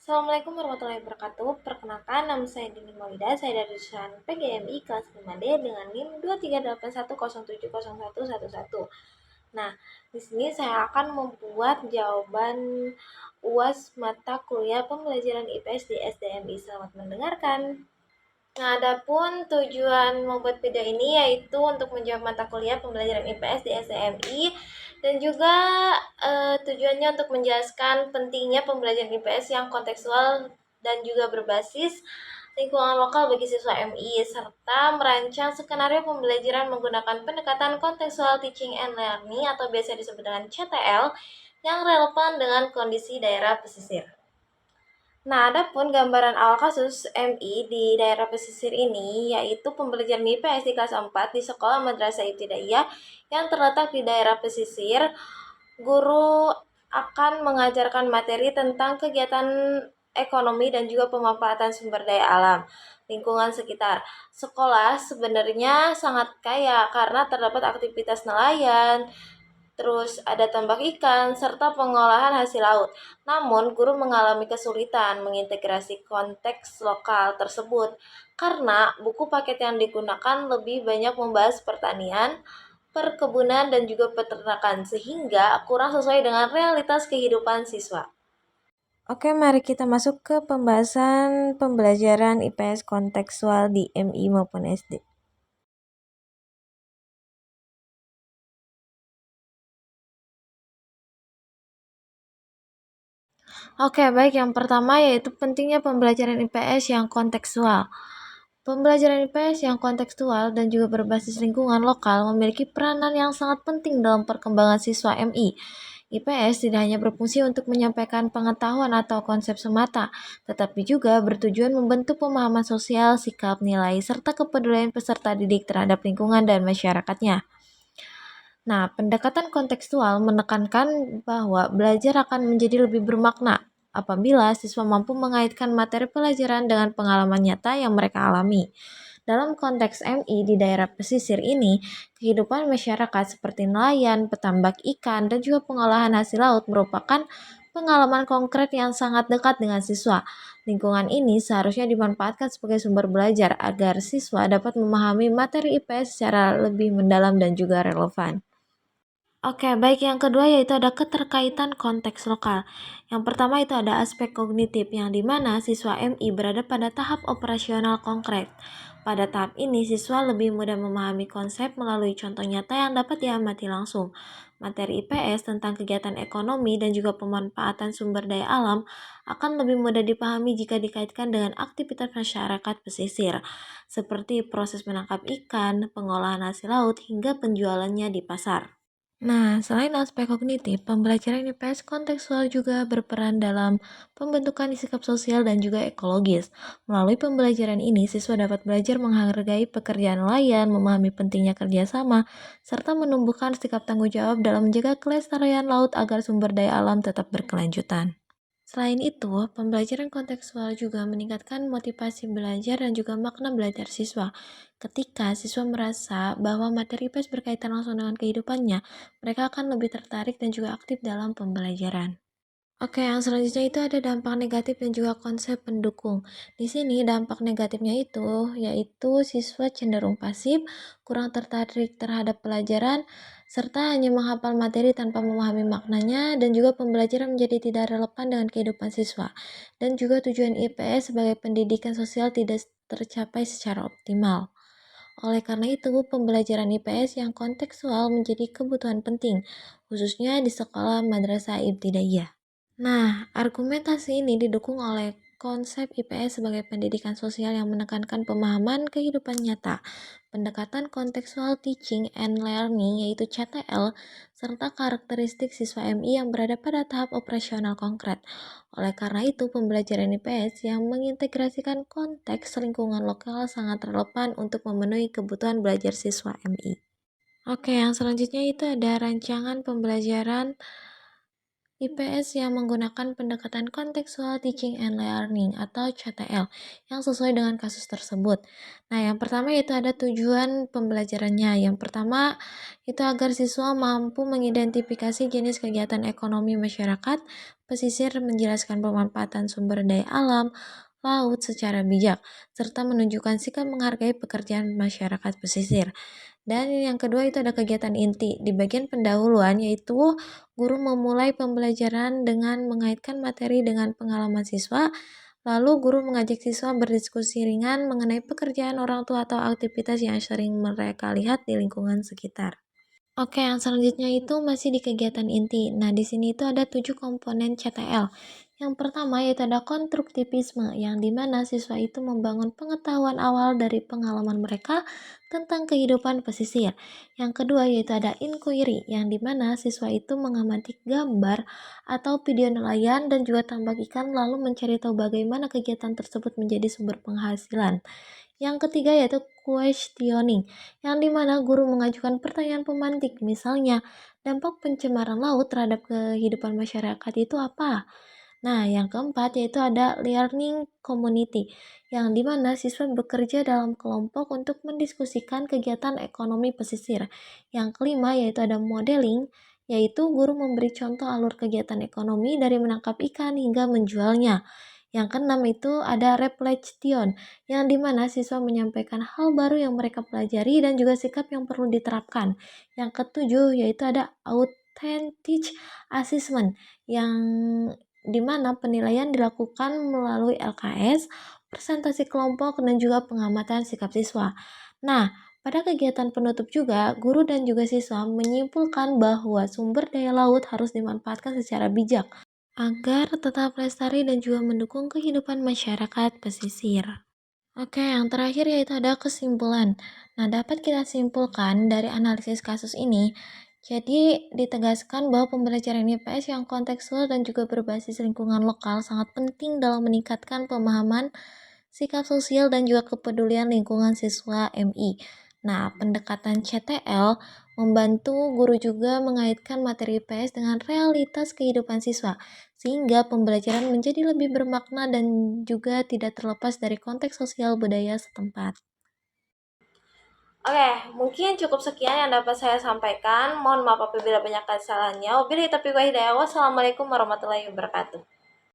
Assalamualaikum warahmatullahi wabarakatuh. Perkenalkan, nama saya Dini Maulida. Saya dari jurusan PGMI kelas 5D dengan NIM 23810701111. Nah, di sini saya akan membuat jawaban UAS mata kuliah pembelajaran IPS di SDMI. Selamat mendengarkan. Nah, adapun tujuan membuat video ini yaitu untuk menjawab mata kuliah pembelajaran IPS di SDMI dan juga tujuannya untuk menjelaskan pentingnya pembelajaran IPS yang kontekstual dan juga berbasis lingkungan lokal bagi siswa MI serta merancang skenario pembelajaran menggunakan pendekatan kontekstual teaching and learning atau biasa disebut dengan CTL yang relevan dengan kondisi daerah pesisir. Nah, adapun gambaran awal kasus MI di daerah pesisir ini yaitu pembelajaran IPS di kelas 4 di Sekolah Madrasah Ibtidaiyah yang terletak di daerah pesisir. Guru akan mengajarkan materi tentang kegiatan ekonomi dan juga pemanfaatan sumber daya alam lingkungan sekitar. Sekolah sebenarnya sangat kaya karena terdapat aktivitas nelayan, terus ada tambak ikan, serta pengolahan hasil laut. Namun, guru mengalami kesulitan mengintegrasi konteks lokal tersebut karena buku paket yang digunakan lebih banyak membahas pertanian, perkebunan, dan juga peternakan, sehingga kurang sesuai dengan realitas kehidupan siswa. Oke, mari kita masuk ke pembahasan pembelajaran IPS kontekstual di MI maupun SD. Oke, baik. Yang pertama yaitu pentingnya pembelajaran IPS yang kontekstual. Pembelajaran IPS yang kontekstual dan juga berbasis lingkungan lokal memiliki peranan yang sangat penting dalam perkembangan siswa MI. IPS tidak hanya berfungsi untuk menyampaikan pengetahuan atau konsep semata, tetapi juga bertujuan membentuk pemahaman sosial, sikap, nilai, serta kepedulian peserta didik terhadap lingkungan dan masyarakatnya. Nah, pendekatan kontekstual menekankan bahwa belajar akan menjadi lebih bermakna apabila siswa mampu mengaitkan materi pelajaran dengan pengalaman nyata yang mereka alami. Dalam konteks MI di daerah pesisir ini, kehidupan masyarakat seperti nelayan, petambak ikan, dan juga pengolahan hasil laut merupakan pengalaman konkret yang sangat dekat dengan siswa. Lingkungan ini seharusnya dimanfaatkan sebagai sumber belajar agar siswa dapat memahami materi IPS secara lebih mendalam dan juga relevan. Oke, baik. Yang kedua yaitu ada keterkaitan konteks lokal. Yang pertama itu ada aspek kognitif, yang dimana siswa MI berada pada tahap operasional konkret. Pada tahap ini, siswa lebih mudah memahami konsep melalui contoh nyata yang dapat diamati langsung. Materi IPS tentang kegiatan ekonomi dan juga pemanfaatan sumber daya alam akan lebih mudah dipahami jika dikaitkan dengan aktivitas masyarakat pesisir, seperti proses menangkap ikan, pengolahan hasil laut, hingga penjualannya di pasar. Nah, selain aspek kognitif, pembelajaran IPS kontekstual juga berperan dalam pembentukan sikap sosial dan juga ekologis. Melalui pembelajaran ini, siswa dapat belajar menghargai pekerjaan nelayan, memahami pentingnya kerjasama, serta menumbuhkan sikap tanggung jawab dalam menjaga kelestarian laut agar sumber daya alam tetap berkelanjutan. Selain itu, pembelajaran kontekstual juga meningkatkan motivasi belajar dan juga makna belajar siswa. Ketika siswa merasa bahwa materi IPS berkaitan langsung dengan kehidupannya, mereka akan lebih tertarik dan juga aktif dalam pembelajaran. Oke, yang selanjutnya itu ada dampak negatif dan juga konsep pendukung. Di sini dampak negatifnya itu yaitu siswa cenderung pasif, kurang tertarik terhadap pelajaran, serta hanya menghafal materi tanpa memahami maknanya, dan juga pembelajaran menjadi tidak relevan dengan kehidupan siswa. Dan juga tujuan IPS sebagai pendidikan sosial tidak tercapai secara optimal. Oleh karena itu, pembelajaran IPS yang kontekstual menjadi kebutuhan penting, khususnya di sekolah madrasah ibtidaiyah. Nah, argumentasi ini didukung oleh konsep IPS sebagai pendidikan sosial yang menekankan pemahaman kehidupan nyata, pendekatan kontekstual teaching and learning yaitu CTL, serta karakteristik siswa MI yang berada pada tahap operasional konkret. Oleh karena itu, pembelajaran IPS yang mengintegrasikan konteks lingkungan lokal sangat relevan untuk memenuhi kebutuhan belajar siswa MI. Oke, yang selanjutnya itu ada rancangan pembelajaran IPS yang menggunakan pendekatan kontekstual teaching and learning atau CTL yang sesuai dengan kasus tersebut. Nah, yang pertama itu ada tujuan pembelajarannya. Yang pertama itu agar siswa mampu mengidentifikasi jenis kegiatan ekonomi masyarakat, pesisir menjelaskan pemanfaatan sumber daya alam, laut secara bijak, serta menunjukkan sikap menghargai pekerjaan masyarakat pesisir. Dan yang kedua itu ada kegiatan inti. Di bagian pendahuluan yaitu guru memulai pembelajaran dengan mengaitkan materi dengan pengalaman siswa, lalu guru mengajak siswa berdiskusi ringan mengenai pekerjaan orang tua atau aktivitas yang sering mereka lihat di lingkungan sekitar. Oke, yang selanjutnya itu masih di kegiatan inti. Nah, di sini itu ada 7 komponen CTL. Yang pertama yaitu ada konstruktivisme, yang dimana siswa itu membangun pengetahuan awal dari pengalaman mereka tentang kehidupan pesisir. Yang kedua yaitu ada inquiry, yang dimana siswa itu mengamati gambar atau video nelayan dan juga tambak ikan lalu mencari tahu bagaimana kegiatan tersebut menjadi sumber penghasilan. Yang ketiga yaitu questioning, yang dimana guru mengajukan pertanyaan pemantik, misalnya, dampak pencemaran laut terhadap kehidupan masyarakat itu apa? Nah, yang keempat yaitu ada learning community, yang dimana siswa bekerja dalam kelompok untuk mendiskusikan kegiatan ekonomi pesisir. Yang kelima yaitu ada modeling, yaitu guru memberi contoh alur kegiatan ekonomi dari menangkap ikan hingga menjualnya. Yang keenam itu ada reflection, yang dimana siswa menyampaikan hal baru yang mereka pelajari dan juga sikap yang perlu diterapkan. Yang ketujuh yaitu ada authentic assessment, yang dimana penilaian dilakukan melalui LKS, presentasi kelompok, dan juga pengamatan sikap siswa. Nah, pada kegiatan penutup juga, guru dan juga siswa menyimpulkan bahwa sumber daya laut harus dimanfaatkan secara bijak agar tetap lestari dan juga mendukung kehidupan masyarakat pesisir. Oke, yang terakhir yaitu ada kesimpulan. Nah, dapat kita simpulkan dari analisis kasus ini, jadi ditegaskan bahwa pembelajaran IPS yang kontekstual dan juga berbasis lingkungan lokal sangat penting dalam meningkatkan pemahaman, sikap sosial, dan juga kepedulian lingkungan siswa MI. Nah, pendekatan CTL membantu guru juga mengaitkan materi IPS dengan realitas kehidupan siswa, sehingga pembelajaran menjadi lebih bermakna dan juga tidak terlepas dari konteks sosial budaya setempat. Oke, mungkin cukup sekian yang dapat saya sampaikan. Mohon maaf apabila banyak kesalahannya. Wabillahi taufiq wal hidayah. Wassalamualaikum warahmatullahi wabarakatuh.